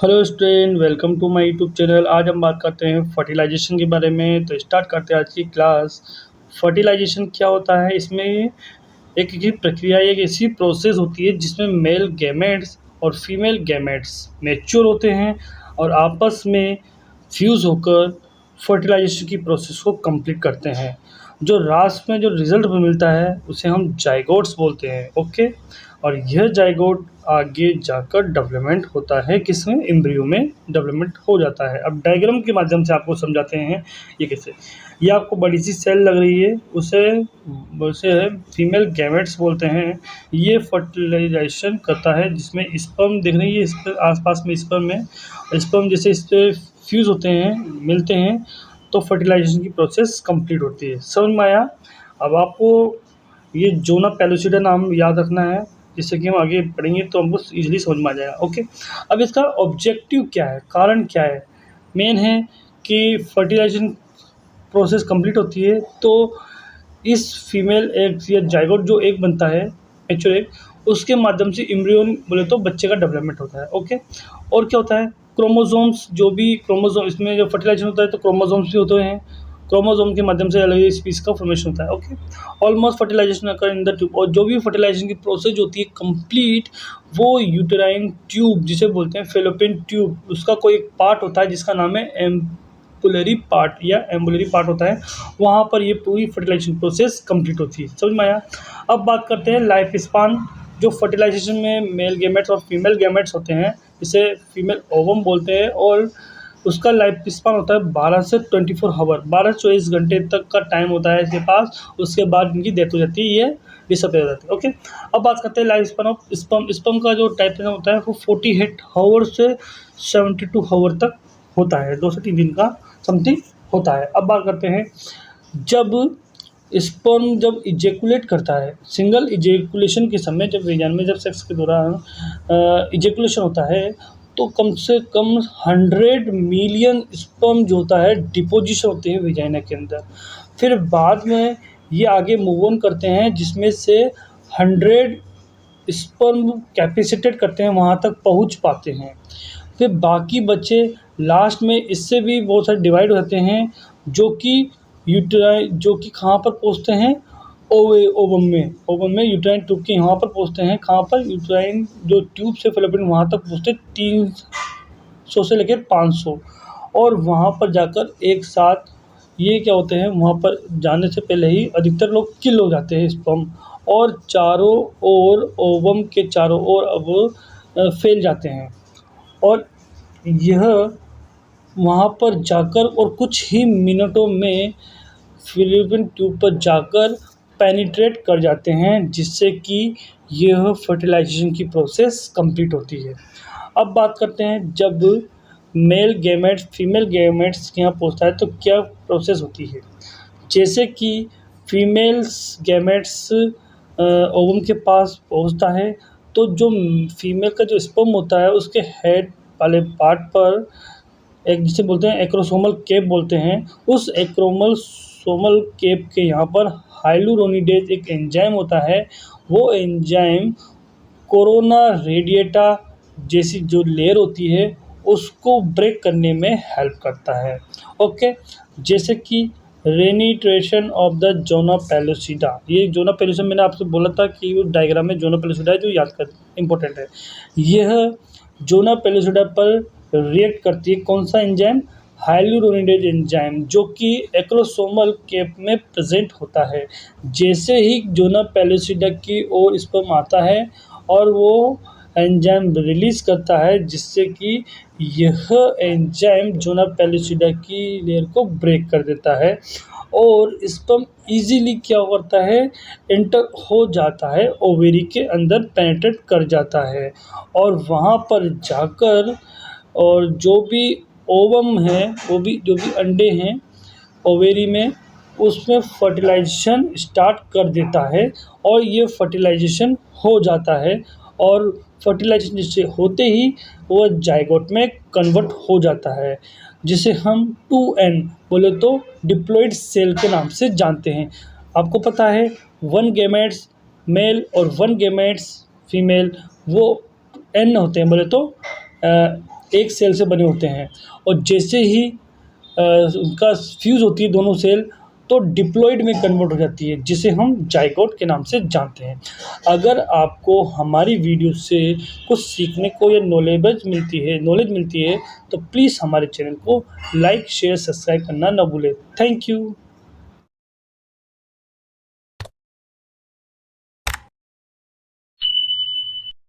Hello student, welcome to my YouTube channel. आज हम बात करते हैं फर्टिलाइजेशन के बारे में। तो स्टार्ट करते हैं आज की क्लास। फर्टिलाइजेशन क्या होता है? इसमें एक ही प्रक्रिया, एक ऐसी प्रोसेस होती है जिसमें मेल गैमेट्स और फीमेल गैमेट्स मैच्योर होते हैं और आपस में फ्यूज़ होकर फर्टिलाइजेशन की प्रोसेस को कंप्लीट करते हैं। जो लास्ट में जो रिज़ल्ट मिलता है उसे हम जाइगोट्स बोलते हैं। ओके, और यह जाइगोट आगे जाकर डेवलपमेंट होता है, किसमें? एम्ब्रियो में डेवलपमेंट हो जाता है। अब डायग्राम के माध्यम से आपको समझाते हैं ये कैसे। ये आपको बड़ी सी सेल लग रही है, उसे उसे फीमेल गैमेट्स बोलते हैं। ये फर्टिलाइजेशन करता है जिसमें स्पर्म दिख रही है, इसके आसपास में स्पर्म है। स्पर्म जैसे इस पर फ्यूज़ होते हैं, मिलते हैं, तो फर्टिलाइजेशन की प्रोसेस कंप्लीट होती है। समझ में आया? अब आपको ये जोना पेलुसिडा नाम याद रखना है, जिससे कि हम आगे पढ़ेंगे तो हमको ईज़िली समझ में आ जाएगा। ओके, अब इसका ऑब्जेक्टिव क्या है, कारण क्या है? मेन है कि फर्टिलाइजेशन प्रोसेस कंप्लीट होती है तो इस फीमेल एग या जाइगोट जो एग बनता है, मैच्योर एग, उसके माध्यम से एम्ब्रियोन बोले तो बच्चे का डेवलपमेंट होता है। ओके, और क्या होता है? क्रोमोसोम्स, जो भी क्रोमोसोम इसमें जब फर्टिलाइजेशन होता है तो क्रोमोसोम्स भी होते हैं। क्रोमोसोम के माध्यम से अलग अलग स्पीस का फॉर्मेशन होता है। Okay, almost fertilization occur in the tube, और जो भी फर्टिलाइजेशन की प्रोसेस होती है कंप्लीट, वो यूटेराइन ट्यूब जिसे बोलते हैं, फेलोपियन ट्यूब, उसका कोई एक पार्ट होता है जिसका नाम है एम्पुलरी पार्ट या एम्बुलरी पार्ट होता है। वहाँ पर ये पूरी फर्टिलाइजेशन प्रोसेस कंप्लीट होती है। समझ में आया? अब बात करते हैं लाइफ स्पान। जो फर्टिलाइजेशन में मेल गैमेट्स और फीमेल गैमेट्स होते हैं, इसे फीमेल ओवम बोलते हैं, और उसका लाइफ स्पान होता है 12 से 24 हावर, 12-24 घंटे तक का टाइम होता है इसके पास। उसके बाद इनकी डेथ हो जाती है, ये डिसअपेयर हो जाती है। ओके, अब बात करते हैं life span of sperm. Sperm का जो टाइम होता है वो 48 हावर से 72 हावर तक होता है, 2 से 3 दिन का समथिंग होता है। अब बात करते हैं, जब स्पर्म जब इजेकुलेट करता है, सिंगल इजेकुलेशन के समय, जब विजान में जब सेक्स के दौरान इजेकुलेशन होता है, तो कम से कम 100 मिलियन स्पर्म जो होता है डिपोजिशन होते हैं विजाइना के अंदर। फिर बाद में ये आगे मूव ऑन करते हैं, जिसमें से 100 स्पर्म कैपेसिटेट करते हैं, वहाँ तक पहुँच पाते हैं। फिर बाकी बच्चे लास्ट में इससे भी बहुत सारे डिवाइड हो जाते हैं, जो कि यूटेराइन, जो कि कहाँ पर पहुँचते हैं? ओवम में यूटेराइन ट्यूब के यहाँ पर पहुँचते हैं। कहाँ पर? यूटेराइन जो ट्यूब से फेलोपियन वहाँ तक पहुँचते 300 से लेकर 500, और वहाँ पर जाकर एक साथ ये क्या होते हैं, वहाँ पर जाने से पहले ही अधिकतर लोग किल हो जाते हैं स्पर्म, और चारों ओर ओवम के चारों ओर अब फैल जाते हैं, और यह वहाँ पर जाकर और कुछ ही मिनटों में फेलोपियन ट्यूब पर जाकर पेनिट्रेट कर जाते हैं, जिससे कि यह फर्टिलाइजेशन की प्रोसेस कंप्लीट होती है। अब बात करते हैं, जब मेल गैमेट्स फीमेल गैमेट्स के यहाँ पहुँचता है तो क्या प्रोसेस होती है। जैसे कि फीमेल्स गैमेट्स ओवम के पास पहुँचता है, तो जो फीमेल का जो स्पर्म होता है उसके हेड वाले पार्ट पर एक, जिसे बोलते हैं एक्रोसोमल केप बोलते हैं, उस एक्रोमोसोमल केप के यहाँ पर हाइलुरोनिडेज एक एंजाइम होता है। वो एंजाइम कोरोना रेडिएटा जैसी जो लेयर होती है उसको ब्रेक करने में हेल्प करता है। ओके, जैसे कि रेनिट्रेशन ऑफ द जोना पेलुसिडा। ये जोना पेलुसिडा मैंने आपसे बोला था कि वो डायग्राम में जोना पेलुसिडा है, जो याद कर इम्पोर्टेंट है। यह जोना पेलुसिडा पर रिएक्ट करती है कौन सा एंजाइम? हाइलुरोनिडेज एंजाइम, जो कि एक्रोसोमल केप में प्रेजेंट होता है। जैसे ही जोना पेलुसिडा की ओर स्पर्म आता है और वो एंजाइम रिलीज करता है, जिससे कि यह एंजाइम जोना पेलुसिडा की लेयर को ब्रेक कर देता है, और स्पर्म इजीली क्या करता है? एंटर हो जाता है, ओवेरी के अंदर पेनिट्रेट कर जाता है, और वहाँ पर जाकर और जो भी ओवम है, वो भी जो भी अंडे हैं ओवेरी में, उसमें फर्टिलाइजेशन स्टार्ट कर देता है, और ये फर्टिलाइजेशन हो जाता है, और फर्टिलाइजेशन जिससे होते ही वो जाइगोट में कन्वर्ट हो जाता है, जिसे हम 2n बोले तो डिप्लॉइड सेल के नाम से जानते हैं। आपको पता है 1 गैमेट्स मेल और 1 गैमेट्स फीमेल, वो n होते हैं बोले तो एक सेल से बने होते हैं और जैसे ही उनका फ्यूज़ होती है दोनों सेल, तो डिप्लॉइड में कन्वर्ट हो जाती है, जिसे हम जाइगोट के नाम से जानते हैं। अगर आपको हमारी वीडियो से कुछ सीखने को या नॉलेज मिलती है तो प्लीज़ हमारे चैनल को लाइक शेयर सब्सक्राइब करना ना भूलें। Thank you.